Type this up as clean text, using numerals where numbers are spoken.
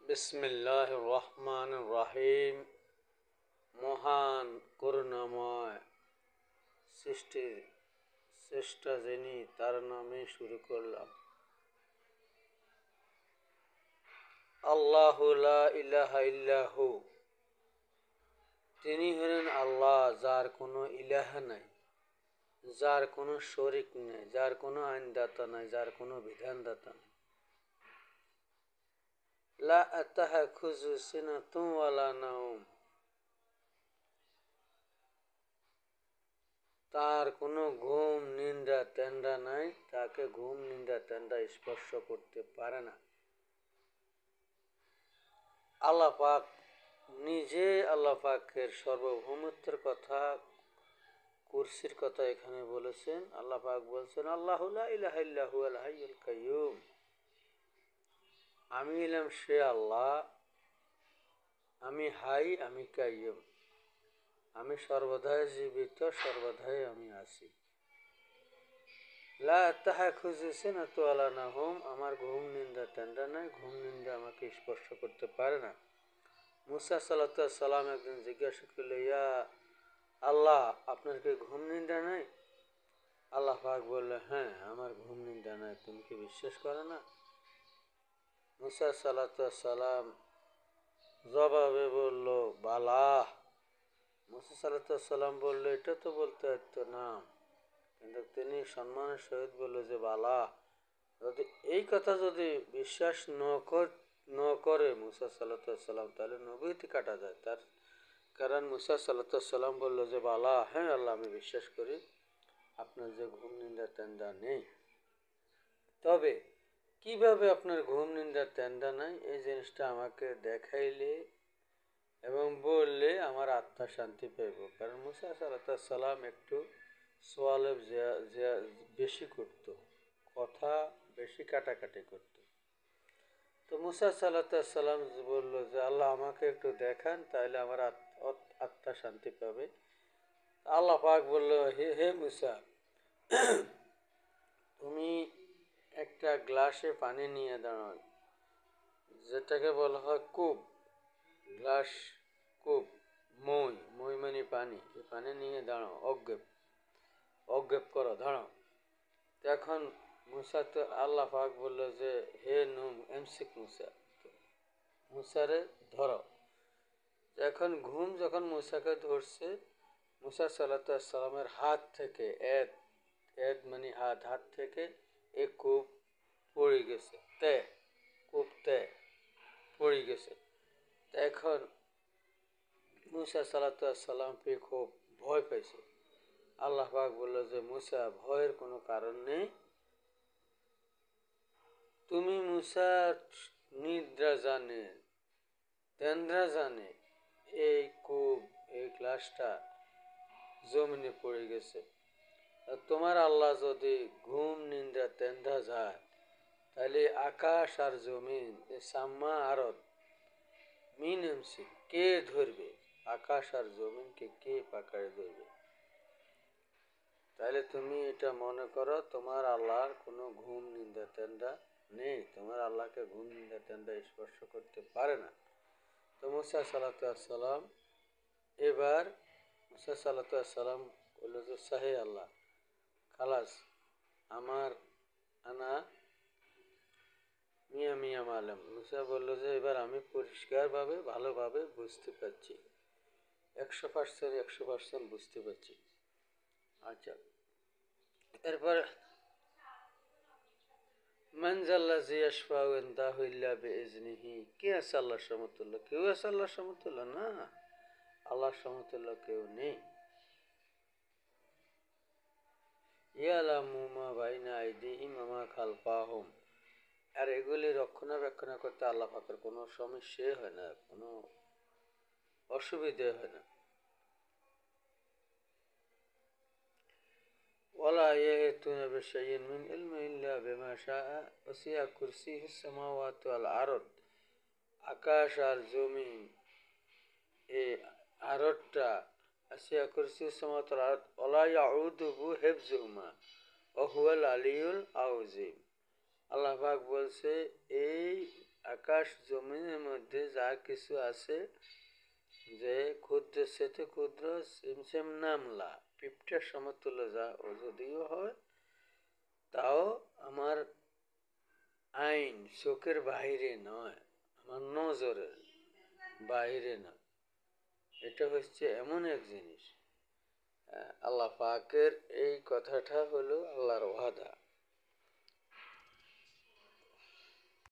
বিসমিল্লাহির রহমানির রহিম। মহান করুণাময় সৃষ্টির স্রষ্টা যিনি, তার নামে শুরু করলাম। আল্লাহু লা ইলাহা ইল্লাহু, তিনি হলেন আল্লাহ, যার কোনো ইলাহা নাই, যার কোনো শরিক নেই, যার কোনো আইনদাতা নাই, যার কোনো বিধানদাতা নাই। লা তাখুযুহু সিনাতুন ওয়ালা নাওম, তার কোনো ঘুম নিদ্রা তেন্দ্রা নাই, তাকে ঘুম নিদ্রা তেন্দ্রা স্পর্শ করতে পারে না। আল্লাহ পাক নিজে আল্লাহ পাকের সার্বভৌমত্বের কথা, কুরসির কথা এখানে বলেছেন। আল্লাহ পাক বলছেন, আল্লাহু লা ইলাহা ইল্লা হুয়াল হাইয়ুল কাইয়্যুম, আমি হলাম সে আল্লাহ, আমি হাই, আমি কাইয়্যুম, আমি সর্বদাই জীবিত, সর্বদাই আমি আছি। লা তাখুযুহু সিনাতুন ওয়ালা নাওম, আমার ঘুম নিন্দা তেন্দ্রা নাই, ঘুম নিন্দা আমাকে স্পর্শ করতে পারে না। মুসা সাল্লাল্লাহু সাল্লাম একদিন জিজ্ঞাসা করল, ইয়া আল্লাহ, আপনার কি ঘুম নিন্দা নাই? আল্লাহ পাক বলল, হ্যাঁ, আমার ঘুম নিন্দা নাই, তুমি কি বিশ্বাস করো না? মুসা সাল্লাল্লাহু সাল্লাম জবাবে বলল, বালা। মুসা সাল্লাল্লাহু সাল্লাম বলল, এটা তো বলতে হতো না, কিন্তু তিনি সম্মানের সহিত বলল যে বালা। যদি এই কথা যদি বিশ্বাস ন করে মুসা সাল্লাল্লাহু সাল্লাম, তাহলে নবুয়তি কাটা যায় তার। কারণ মুসা সাল্লাল্লাহু সাল্লাম বলল যে বালা, হ্যাঁ আল্লাহ, আমি বিশ্বাস করি আপনার যে ঘুম নিন্দা তেন্দা নেই। তবে কিভাবে আপনার ঘুম নিন্দা তেন্দা নাই, এই জিনিসটা আমাকে দেখাইলে এবং বললে আমার আত্মা শান্তি পাইব। কারণ মুসা সাল্লাল্লাহু সাল্লাম একটু সোয়ালেব বেশি করত, কথা বেশি কাটাকাটি করত। তো মুসা সাল্লাল্লাহু সাল্লাম বলল যে আল্লাহ, আমাকে একটু দেখান, তাহলে আমার আত্মা শান্তি পাবে। আল্লাহ পাক বলল, হে মুসা, তুমি একটা গ্লাসে পানি নিয়ে দাঁড়ান, যেটাকে বলা হয় কূপ, গ্লাস, কূপ, মই মানে পানি, এই পানি নিয়ে দাঁড়াও, অজ্ঞেপ করো, দাঁড়াও। এখন মুসা তো, আল্লাহ পাক বলল যে হে নুম এমসিক মুসা, মুসারে ধরো। এখন ঘুম যখন মুসাকে ধরছে, মুসা সাল্লাল্লাহু সাল্লামের হাত থেকে এদ মানে হাত থেকে এই কূপ পড়ে গেছে, কূপ পড়ে গেছে। এখন মুসা সাল্লাল্লাহু সাল্লাম খুব ভয় পাইছে। আল্লাহ পাক বলল যে মুসা, ভয়ের কোনো কারণ নেই, তুমি মুসা নিদ্রা জানে তেন্দ্রা জানে এই কূপ, এই গ্লাসটা জমিনে পড়ে গেছে। তোমার আল্লাহ যদি ঘুম নিন্দা তেন্দ্রা যায়, তাহলে আকাশ আর জমিন সাম্মা আরত মিন এমসি, কে ধরবে? আকাশ আর জমিনকে কে পাকাড়ে ধরবে? তাহলে তুমি এটা মনে করো, তোমার আল্লাহর কোনো ঘুম নিন্দা তেন্দা নেই, তোমার আল্লাহকে ঘুম নিন্দা তেন্দা স্পর্শ করতে পারে না। তো মুসা সাল্লাল্লাহু সাল্লাম এবার মুসা সাল্লাল্লাহু সাল্লাম বলল যে সাহে আল্লাহ, খালাস, আমার আনা মিয়া মালুম। মুসা বলল যে এবার আমি পরিষ্কারভাবে ভালোভাবে বুঝতে পারছি, 100% বুঝতে পারছি। আচ্ছা, এরপর মানজাল্লাযী ইয়াশফাউ ইনদাহু ইল্লা বিইজনিহি, কে আছে আল্লাহর সমতুল্য? কেউ আছে আল্লাহর সমতুল্য? না, আল্লাহর সমতুল্য কেউ নেই। ইয়ালামু মা বাইনা আইদিহিম ওয়া মা খালফাহুম, আর এগুলি রক্ষণাবেক্ষণ করতে আল্লাহ পাকের কোনো সমস্যা হয় না, কোনো অসুবিধে হয় না। ওয়ালা ইয়াহিতুনা বিশাইইন মিন ইলমিহি ইল্লা বিমা শাআ ওয়াসি'a কুরসিয়ুহুস সামাওয়াতি ওয়াল আরদ, আকাশ আর জমিন, এই আরদটা, ওয়াসি'a কুরসিয়ুহুস সামাওয়াতি ওয়াল আরদ ওয়ালা ইয়াউদুহু হিফযুহুমা ওয়া হুয়াল আলিয়্যুল আযীম। আল্লাহ পাক বলছে এই আকাশ জমিনের মধ্যে যা কিছু আছে, যে ক্ষুদ্রের সাথে ক্ষুদ্র সিমসেম নামলা পিঁপড়ার সমতুল্য যা ও যদিও হয়, তাও আমার আইন চোখের বাহিরে নয়, আমার নজরের বাহিরে নয়। এটা হচ্ছে এমন এক জিনিস, আল্লাহ পাকের এই কথাটা হলো আল্লাহর ওয়াদা।